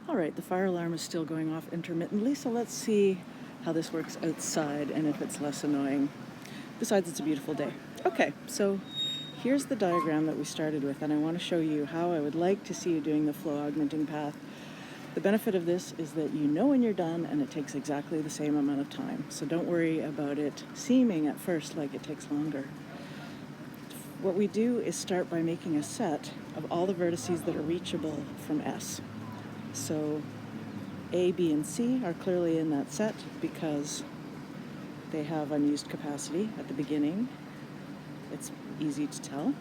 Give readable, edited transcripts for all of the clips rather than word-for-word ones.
All right, the fire alarm is still going off intermittently, so let's see how this works outside and if it's less annoying. Besides, it's a beautiful day. Okay, so here's the diagram that we started with, and I want to show you how I would like to see you doing the flow augmenting path. The benefit of this is that you know when you're done, and it takes exactly the same amount of time. So don't worry about it seeming at first like it takes longer. What we do is start by making a set of all the vertices that are reachable from S. So A, B, and C are clearly in that set because they have unused capacity at the beginning. It's easy to tell.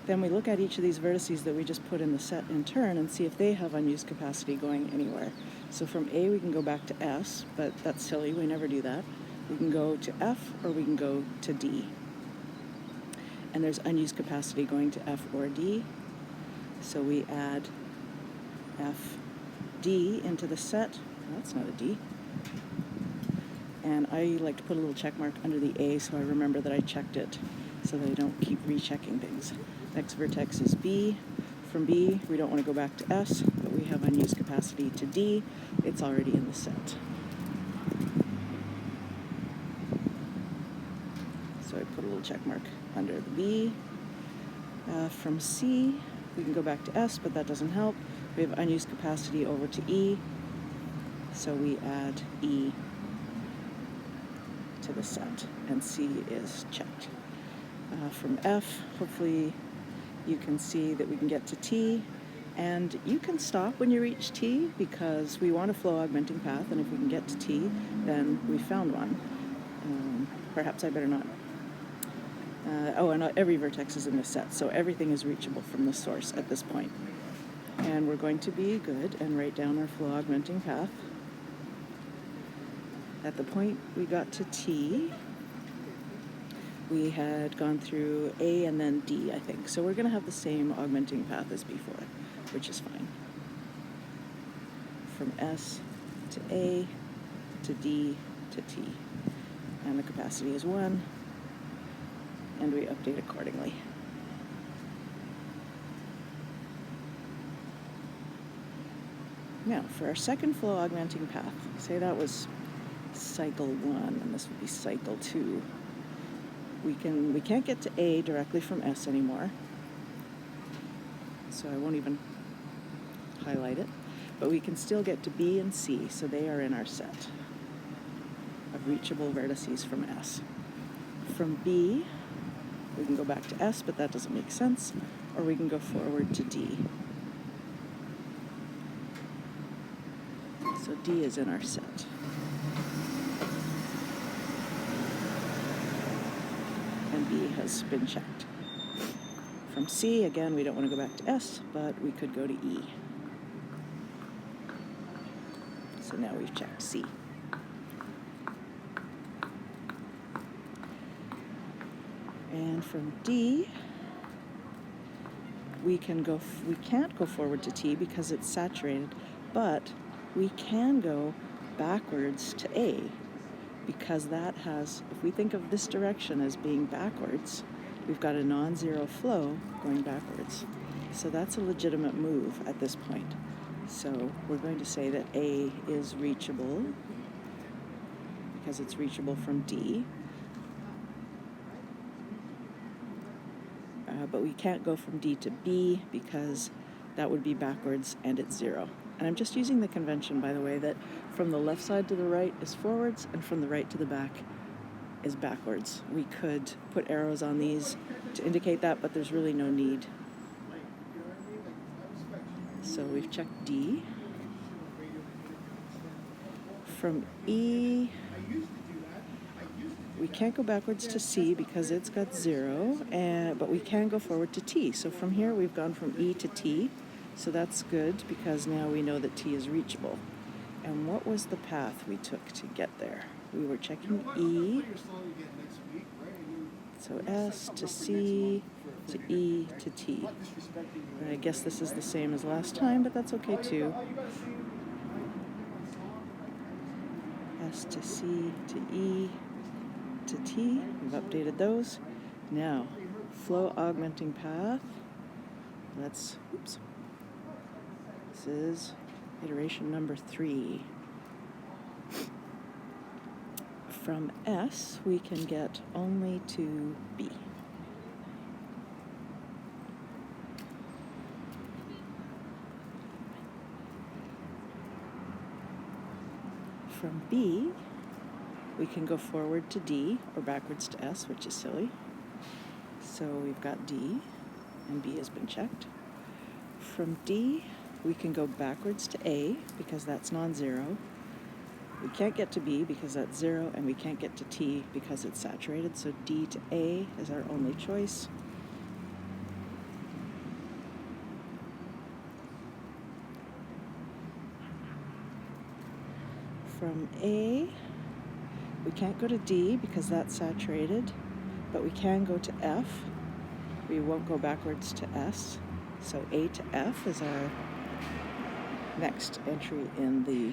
Then we look at each of these vertices that we just put in the set in turn and see if they have unused capacity going anywhere. So from A we can go back to S, but that's silly, we never do that. We can go to F or we can go to D. And there's unused capacity going to F or D. So we add F, D into the set. Oh, that's not a D. And I like to put a little check mark under the A so I remember that I checked it so that I don't keep rechecking things. Next vertex is B. From B, we don't want to go back to S, but we have unused capacity to D. It's already in the set. So I put a little check mark under the B. From C, we can go back to S, but that doesn't help. We have unused capacity over to E, so we add E to the set, and C is checked. From F, hopefully you can see that we can get to T, and you can stop when you reach T because we want a flow augmenting path, and if we can get to T, then we found one. Perhaps I better not. And every vertex is in the set, so everything is reachable from the source at this point. And we're going to be good and write down our flow augmenting path. At the point we got to T, we had gone through A and then D, I think. So we're going to have the same augmenting path as before, which is fine. From S to A to D to T. And the capacity is 1, and we update accordingly. Now, for our second flow augmenting path, say that was cycle 1, and this would be cycle 2. We can't get to A directly from S anymore, so I won't even highlight it, but we can still get to B and C, so they are in our set of reachable vertices from S. From B, we can go back to S, but that doesn't make sense, or we can go forward to D. So D is in our set. And B has been checked. From C, again, we don't want to go back to S, but we could go to E. So now we've checked C. And from D, we can't go forward to T because it's saturated, but we can go backwards to A because that has, if we think of this direction as being backwards, we've got a non-zero flow going backwards. So that's a legitimate move at this point. So we're going to say that A is reachable because it's reachable from D. But we can't go from D to B because that would be backwards and it's 0. And I'm just using the convention, by the way, that from the left side to the right is forwards and from the right to the back is backwards. We could put arrows on these to indicate that, but there's really no need. So we've checked D. From E, we can't go backwards to C because it's got 0, but we can go forward to T. So from here we've gone from E to T, so that's good because now we know that T is reachable. And what was the path we took to get there? We were checking E, so S to C to E to T. And I guess this is the same as last time, but that's okay too. S to C to E to T, we've updated those. Now, flow augmenting path. Let's This is iteration number 3. From S, we can get only to B. From B, we can go forward to D or backwards to S, which is silly. So we've got D, and B has been checked. From D, we can go backwards to A because that's non-zero. We can't get to B because that's 0, and we can't get to T because it's saturated, so D to A is our only choice. From A, we can't go to D because that's saturated, but we can go to F. We won't go backwards to S, so A to F is our next entry in the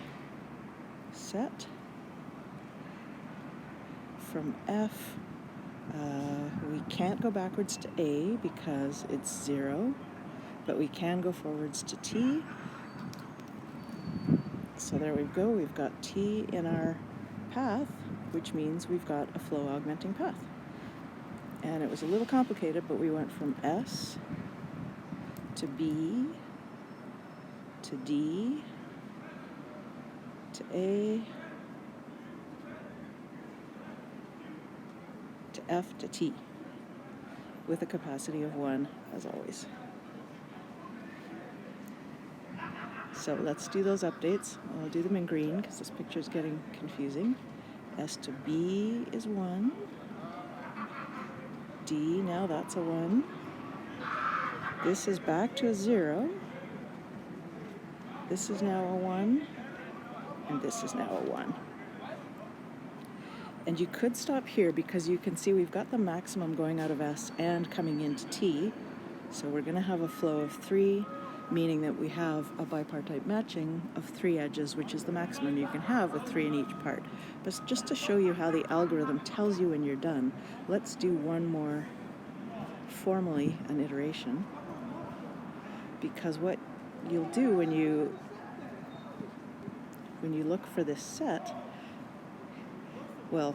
set. From F, we can't go backwards to A because it's 0, but we can go forwards to T. So there we go, we've got T in our path, which means we've got a flow augmenting path. And it was a little complicated, but we went from S to B to D to A to F to T with a capacity of 1 as always. So let's do those updates. I'll do them in green because this picture is getting confusing. S to B is 1. D, now that's a 1. This is back to a 0. This is now a 1. And this is now a 1. And you could stop here because you can see we've got the maximum going out of S and coming into T. So we're going to have a flow of 3, meaning that we have a bipartite matching of 3 edges, which is the maximum you can have with 3 in each part. But just to show you how the algorithm tells you when you're done, let's do one more formally an iteration. Because what you'll do when you look for this set, well,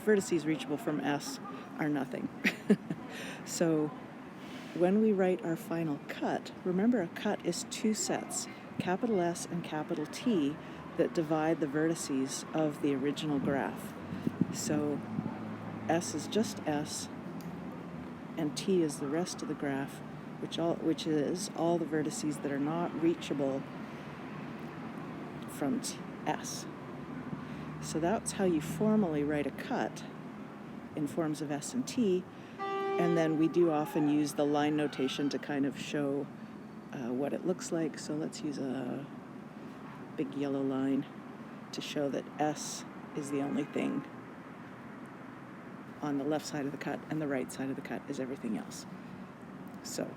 vertices reachable from S are nothing. So when we write our final cut, remember a cut is 2 sets, capital S and capital T, that divide the vertices of the original graph. So S is just S, and T is the rest of the graph, which is all the vertices that are not reachable from S. So that's how you formally write a cut in forms of S and T. And then we do often use the line notation to kind of show what it looks like. So let's use a big yellow line to show that S is the only thing on the left side of the cut, and the right side of the cut is everything else. So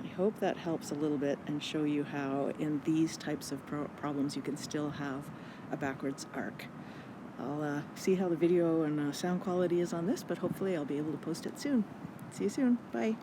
I hope that helps a little bit and show you how in these types of problems you can still have a backwards arc. I'll see how the video and sound quality is on this, but hopefully I'll be able to post it soon. See you soon. Bye.